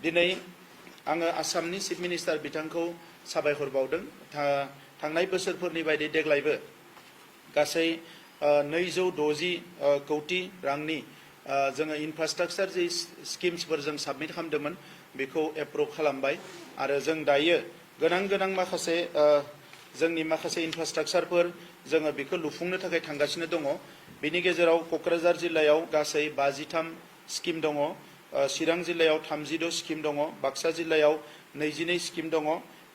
दिनै आङो आसामनि चिफ मिनिस्टार बिथांखौ साबायखर बावदों। थांनाय बोसोरफोरनि बायदि देग्लायबो गासै 260 कौटि रांनि जोङो इनफ्रास्ट्राक्चार जि स्किम्सफोर जों साबमिट खालामदोंमोन बेखौ एप्रुभ खालामबाय आरो जों दायो गोनां माखासे जोंनि माखासे इनफ्रास्ट्राक्चारफोर जोङो बेखौ लुफुंनो थाखाय थांगासिनो दङ। बेनि गेजेराव क'क्राझार जिल्लायाव गासै 53 स्किम दङ, चिरां जिल्लायाव 36 स्किम दङ, बाक्सा जिल्लायाव 22 स्किम दङ,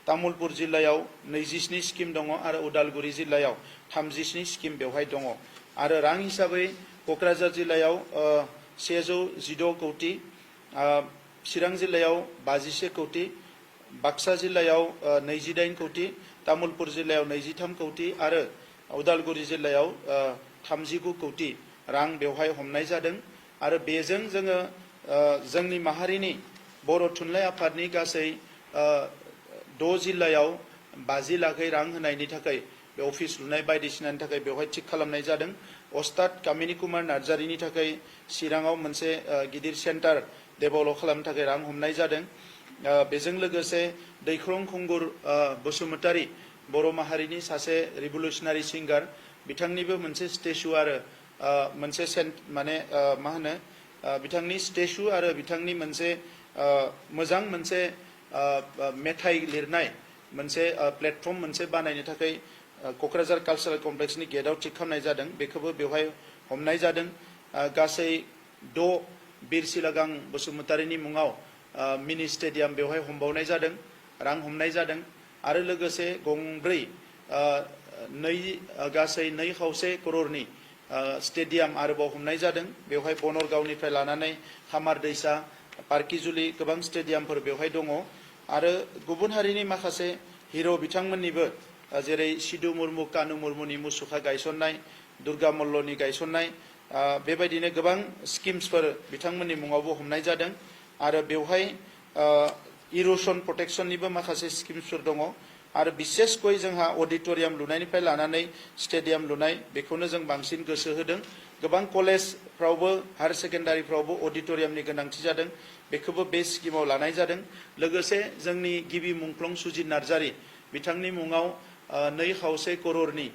तामुलपुर जिल्लायाव 27 स्किम दङ आरो उदालगुरि जिल्लायाव 37 स्किम बेवहाय दङ। आरो रां हिसाबै क'क्राझार जिल्लायाव 116 कौटि, चिरां जिल्लायाव 51 कौटि, बाक्सा जिल्लायाव 28 कौटि, तामुलपुर जिल्लायाव 23 कौटि आरो उदालगुरि जिल्लायाव 39 कौटि रां बेवहाय हमनाय जादों। आरो बेजों जोङो जोंनि माहारिनि बर' थुनलाइ आफादनि गासै 6 जिल्लायाव 50 लाखै रां होनायनि थाखाय बे अफिस लुनाय बायदिसिनानि थाखाय बेवहाय थिक खालामनाय जादों। अस्ताद कामिनी कुमार नार्जारीनि थाखाय चिराङाव मोनसे गिदिर सेन्टार डेभेलप खालामनो थाखाय रां हमनाय जादों। बेजों लोगोसे दैख्रं खुंगुर बसुमतारी बर' माहारिनि सासे रिभलुसनारि सिंगार, बिथांनिबो मोनसे स्टेचु आरो मोनसे माने मा होनो बिथांनि स्टेचु आरो बिथांनि मोनसे मोजां मोनसे मेथाइ लिरनाय मोनसे प्लेटफर्म मोनसे बानायनो थाखाय क'क्राझार कालचारेल कमप्लेक्सनि गेटआव थिक खालामनाय जादों, बेखौबो बेवहाय हमनाय जादों। गासै 6 बिरसिलागां बसुमतारीनि मुङाव मिनि स्टेडियाम बेवहाय हमबावनाय जादों, रां हमनाय जादों। आरो लोगोसे गंब्रै गासै 2.5 करोड़नि स्टेडियाम आरोबाव हमनाय जादों। बेवहाय बनरगावनिफ्राय लानानै खामारदैसा, पार्किजुलि गोबां स्टेडियामफोर बेवहाय दङ। आरो गुबुन हारिनि माखासे हिर' बिथांमोननिबो जेरै सिदु मुर्मु, कानु मुर्मुनि मुसुखा गायसननाय, दुर्गा मल्लनि गायसननाय, बेबायदिनो गोबां स्किम्सफोर बिथांमोननि मुङावबो हमनाय जादों। आरो बेवहाय इर'सन प्रटेक्शननिबो माखासे स्किम्सफोर दङ। आरो बिसेसकै जोंहा अडिट'रियाम लुनायनिफ्राय लानानै स्टेडियाम लुनाय बेखौनो जों बांसिन गोसो होदों। गोबां कलेजफ्रावबो हायार सेकेन्डारिफ्रावबो अडिट'रियामनि गोनांथि जादों, बेखौबो बे स्किमाव लानाय जादों। लोगोसे जोंनि गिबि मुंख्लं सुजित नार्जारी बिथांनि मुङाव 2.5 करोड़नि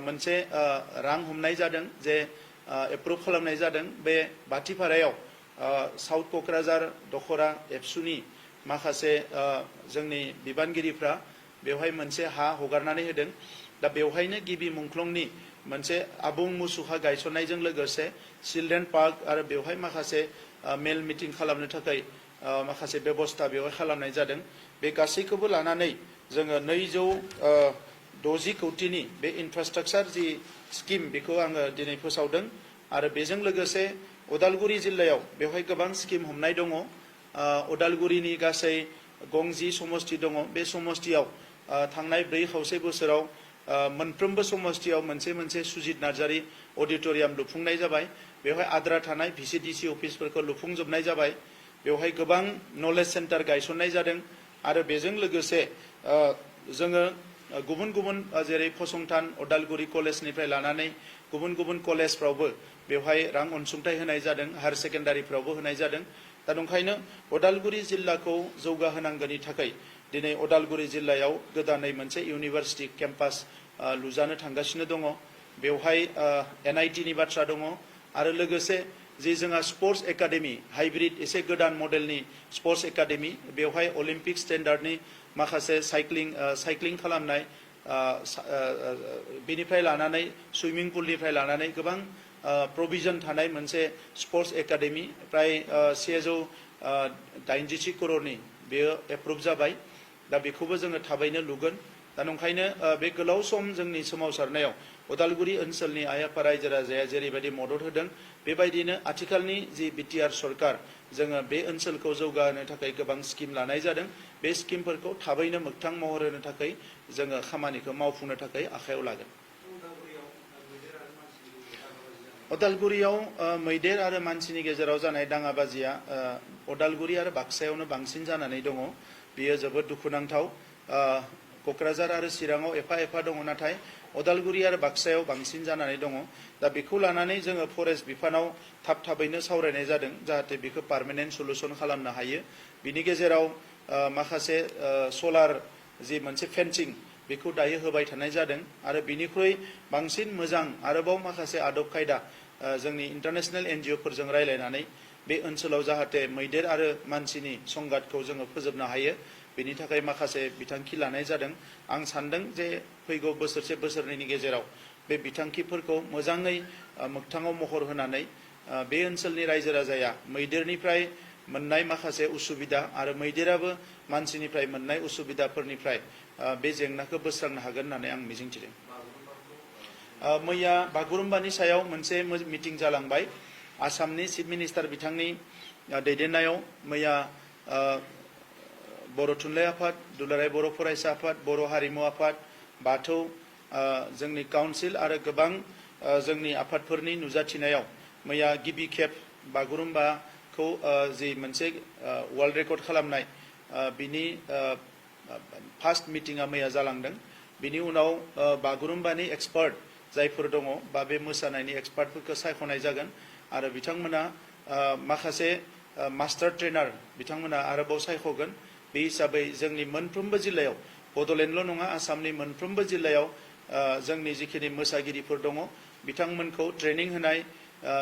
मोनसे रां हमनाय जादों, जे एप्रुभ खालामनाय जादों। बे बाथिपारायाव साउथ क'क्राझार दखरा एबसुनि माखासे जोंनि बिबानगिरिफ्रा बेवहाय मोनसे हा हगारनानै होदों। दा बेवहायनो गिबि मुंख्लंनि मोनसे आबुं मुसुखा गायसननायजों लोगोसे चिल्ड्रेन पार्क आरो बेवहाय माखासे मेल मिटिं खालामनो थाखाय माखासे बेबस्था बेवहाय खालामनाय जादों। बे गासैखौबो लानानै जोङो 260 कौटिनि बे इनफ्रास्ट्राक्चार जि स्किम बेखौ आङो दिनै फोसावदों। आरो बेजों लोगोसे उदालगुरि जिल्लायाव बेवहाय गोबां स्किम हमनाय दङ। उदालगुरिनि गासै 10 समष्टि दङ। बे समष्टियाव थांनाय 4.5 बोसोराव मोनफ्रोमबो समष्टियाव मोनसे सुजित नार्जारी अडिट'रियाम लुफुंनाय जाबाय। बेवहाय आद्रा थानाय VCDC अफिसफोरखौ लुफुंजोबनाय जाबाय। बेवहाय गोबां नलेज सेन्टार गायसननाय जादों। आरो बेजों लोगोसे जोङो गुबुन गुबुन जेरै फसंथान उदालगुरि कलेजनिफ्राय लानानै गुबुन कलेजफ्रावबो बेवहाय रां अनसुंथाइ होनाय जादों, हायार सेकेन्डारिफ्रावबो होनाय जादों। दा ओंखायनो उदालगुरि जिल्लाखौ जौगाहोनांगौनि थाखाय दिनै उदालगुरि जिल्लायाव गोदानै मोनसे इउनिभार्सिटि केम्पास लुजानो थांगासिनो दङ। बेवहाय NIT नि बाथ्रा दङ। आरो लोगोसे जे जोंहा स्पर्ट्स एकाडेमि हाइब्रिद एसे गोदान मडेलनि स्पर्ट्स एकाडेमि, बेवहाय अलिम्पिक स्टेन्डार्डनि माखासे साइक्लिं खालामनाय बेनिफ्राय लानानै सुइमिं पुलनिफ्राय लानानै गोबां प्रभिजन थानाय मोनसे स्पर्ट्स एकाडेमि प्राय 186 करोड़नि बेयो एप्रुभ जाबाय। दा बेखौबो जोङो थाबैनो लुगोन। दा ओंखायनो बे गोलाव सम जोंनि सोमावसारनायाव उदालगुरि ओनसोलनि आइ आफा रायजो राजाया जेरैबायदि मदद होदों, बेबायदिनो आथिखालनि जि BTR सरकार जोङो बे ओनसोलखौ जौगाहोनो थाखाय गोबां स्किम लानाय जादों। बे स्किमफोरखौ थाबैनो मोगथां महर होनो थाखाय जोङो खामानिखौ मावफुंनो थाखाय आखायाव लागोन। उदालगुरियाव मैदेर आरो मानसिनि गेजेराव जानाय दाङाबाजिया उदालगुरि आरो बाक्सायावनो बांसिन जानानै दङ। बेयो जोबोद दुखुनांथाव। क'क्राझार आरो चिराङाव एफा एफा दङ नाथाय अदालगुरि आरो बाक्सायाव बांसिन जानानै दङ दा बेखौ लानानै जोङो फरेस्ट बिफानाव थाबैनो सावरायनाय जादों जाहाथे बेखौ पार्मानेन्ट सलुसन खालामनो हायो बिनि गेजेराव माखासे सलार जि मोनसे फेन्सिं बेखौ दायो होबाय थानाय जादों आरो बिनिख्रुइ बांसिन मोजां आरोबाव माखासे आदब खायदा जोंनि इन्टारनेशनेल एनजिअफोरजों रायलायनानै बे ओनसोलाव जाहाथे मैदेर आरो मानसिनि संघातखौ जोङो फोजोबनो हायो बेनि थाखाय माखासे बिथांखि लानाय जादों आं सान्दों जे फैगौ बोसोरसे बोसोरनैनि गेजेराव बे बिथांखिफोरखौ मोजाङै मोगथाङाव महर होनानै बे ओनसोलनि रायजो राजाया मैदेरनिफ्राय मोननाय माखासे उसुबिदा आरो मैदेराबो मानसिनिफ्राय मोननाय उसुबिदाफोरनिफ्राय बे जेंनाखौ बोस्रांनो हागोन होननानै आं मिजिंथिदों मैया बागुरुम्बानि सायाव मोनसे मिटिं जालांबाय आसामनि चिफ मिनिस्टार बिथांनि दैदेननायाव मैया बर' थुनलाइ आफाद दुलाराय बर' फरायसा आफाद बर' हारिमु आफाद बाथौ जोंनि काउन्सिल आरो गोबां जोंनि आफादफोरनि नुजाथिनायाव मैया गिबि खेब बागुरुम्बाखौ जि मोनसे वर्ल्ड रेकर्ड खालामनाय बिनि फार्स्ट मिटिंआ मैया जालांदों बिनि उनाव बागुरुम्बानि एक्सपार्ट जायफोर दङ बा बे मोसानायनि एक्सपार्टफोरखौ सायख'नाय जागोन आरो बिथांमोना माखासे मास्टार ट्रेनार बिथांमोना आरोबाव सायख'गोन बे हिसाबै जोंनि मोनफ्रोमबो जिल्लायाव बड'लेण्डल' नङा आसामनि मोनफ्रोमबो जिल्लायाव जोंनि जिखिनि मोसागिरिफोर दङ बिथांमोनखौ ट्रेनिं होनाय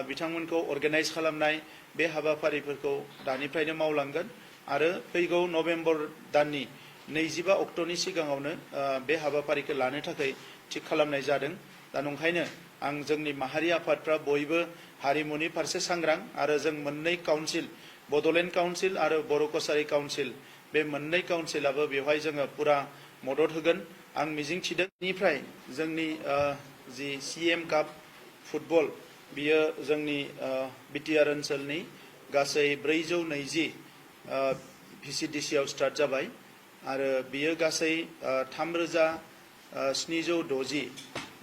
बिथांमोनखौ अर्गेनाइज खालामनाय बे हाबाफारिफोरखौ दानिफ्रायनो मावलांगोन आरो फैगौ नभेम्बर दाननि 25 अक्ट'नि सिगाङावनो बे हाबाफारिखौ लानो थाखाय थिक खालामनाय जादों दा नंखायनो आं जोंनि माहारि आफादफ्रा बयबो हारिमुनि फारसे सांग्रां आरो जों मोननै काउन्सिल बड'लेण्ड काउन्सिल आरो बर' कसारि काउन्सिल बे मोननै काउन्सिलाबो बेवहाय जोङो पुरा मदद होगोन आं मिजिंथिदों बेनिफ्राय जोंनि जि CM काप फुटबल बियो जोंनि बिटिआर ओनसोलनि गासै 420 VCDC आव स्टार्ट जाबाय आरो बियो गासै 3760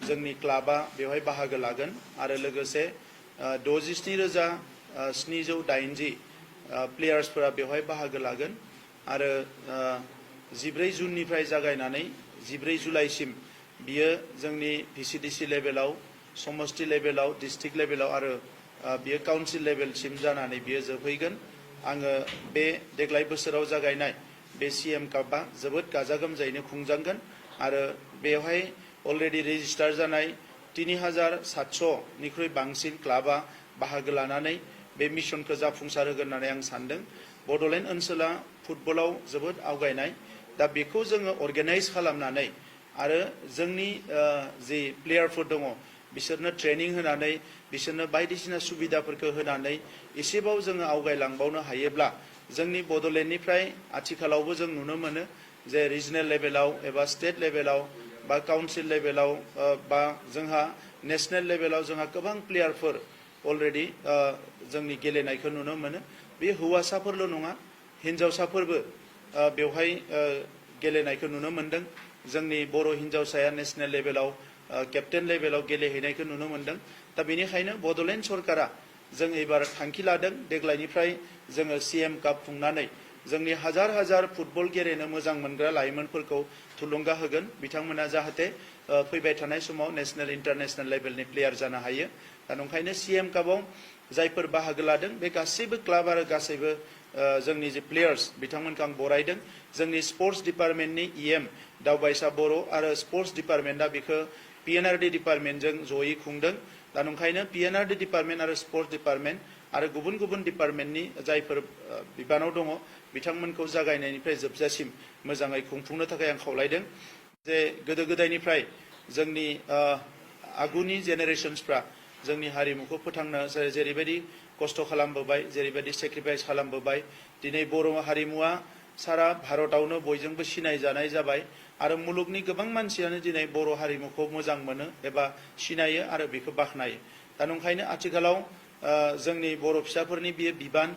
जोंनि क्लाबा बेवहाय बाहागो लागोन आरो लोगोसे 67780 प्लेयार्सफोरा बेवहाय बाहागो लागोन आरो 14 जुननिफ्राय जागायनानै 14 जुलाइसिम बियो जोंनि VCDC लेभेलाव समष्टि लेभेलाव डिस्ट्रिक्ट लेभेलाव आरो बियो काउन्सिल लेभेलसिम जानानै बियो जोबहैगोन आङो बे देग्लाय बोसोराव जागायनाय बे CM कापआ जोबोद गाजा गोमजायैनो खुंजागोन आरो बेवहाय अलरेडि रेजिस्टार जानाय 3700 निख्रुइ बांसिन क्लाबा बाहागो लानानै बे मिशनखौ जाफुंसार होगोन होननानै आं सान्दों बड'लेण्ड ओनसोला फुटबलाव जोबोद आवगायनाय दा बेखौ जोङो अर्गेनाइज खालामनानै आरो जोंनि जि प्लेयारफोर दङ बिसोरनो ट्रेनिं होनानै बिसोरनो बायदिसिना सुबिदाफोरखौ होनानै एसेबाव जोङो आवगायलांबावनो हायोब्ला जोंनि बड'लेण्डनिफ्राय आथिखालावबो जों नुनो मोनो जे रिजनेल लेभेलाव एबा स्टेट लेभेलाव बा काउन्सिल लेभेलाव बा जोंहा नेशनेल लेभेलाव जोंहा गोबां प्लेयारफोर अलरेडि जोंनि गेलेनायखौ नुनो मोनो बे हौवासाफोरल' नङा हिन्जावसाफोरबो बेवहाय गेलेनायखौ नुनो मोनदों जोंनि बर' हिन्जावसाया नेशनेल लेभेलाव केप्टेन लेभेलाव गेलेहैनायखौ नुनो मोनदों दा बेनिखायनो बड'लेण्ड सरकारा जों एबार थांखि लादों देग्लायनिफ्राय जोङो CM काप खुंनानै जोंनि हाजार हाजार फुटबल गेलेनो मोजां मोनग्रा लाइमोनफोरखौ थुलुंगा होगोन बिथांमोना जाहाथे फैबाय थानाय समाव नेशनेल इन्टारनेशनेल लेभेलनि प्लेयार जानो हायो दा नंखायनो CM कापआव जायफोर बाहागो लादों बे गासैबो क्लाब आरो गासैबो जोंनि जे प्लेयार्स बिथांमोनखौ आं बरायदों जोंनि स्पर्ट्स डिपार्टमेन्टनि EM दावबायसा बर' आरो स्पर्ट्स डिपार्टमेन्टआ बेखौ PNRD डिपार्टमेन्टजों जयै खुंदों दा नंखायनो PNRD डिपार्टमेन्ट आरो स्पर्ट्स डिपार्टमेन्ट आरो गुबुन गुबुन डिपार्टमेन्टनि जायफोर बिबानाव दङ बिथांमोनखौ जागायनायनिफ्राय जोबजासिम मोजाङै खुंफुंनो थाखाय आं खावलायदों जे गोदो गोदायनिफ्राय जोंनि आगुनि जेनेरेशन्सफ्रा जोंनि हारिमुखौ फोथांनो जेरैबायदि खस्थ' खालामबोबाय जेरैबायदि सेक्रिफाइस खालामबोबाय दिनै बर' हारिमुवा सारा भारतआवनो बयजोंबो सिनायजानाय जाबाय आरो मुलुगनि गोबां मानसियानो दिनै बर' हारिमुखौ मोजां मोनो एबा सिनायो आरो बेखौ बाख्नायो दा नंखायनो आथिखालाव जोंनि बर' फिसाफोरनि बेयो बिबान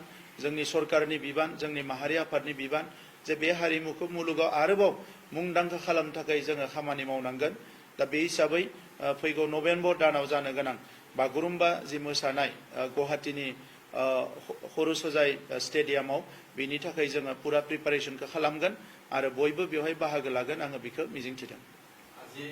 जोंनि सरकारनि बिबान जोंनि माहारि आफादनि बिबान जे बे हारिमुखौ मुलुगाव आरोबाव मुंदांखा खालामनो थाखाय जोङो खामानि मावनांगोन दा बे हिसाबै फैगौ नभेम्बर दानाव जानो गोनां बागुरुम्बा जि मोसानाय गुवाहाटीनि हरुसजाय स्टेडियामाव बेनि थाखाय जोङो पुरा प्रिपारेसनखौ खालामगोन आरो बयबो बेवहाय बाहागो लागोन आङो बेखौ मिजिंथिदों। আজি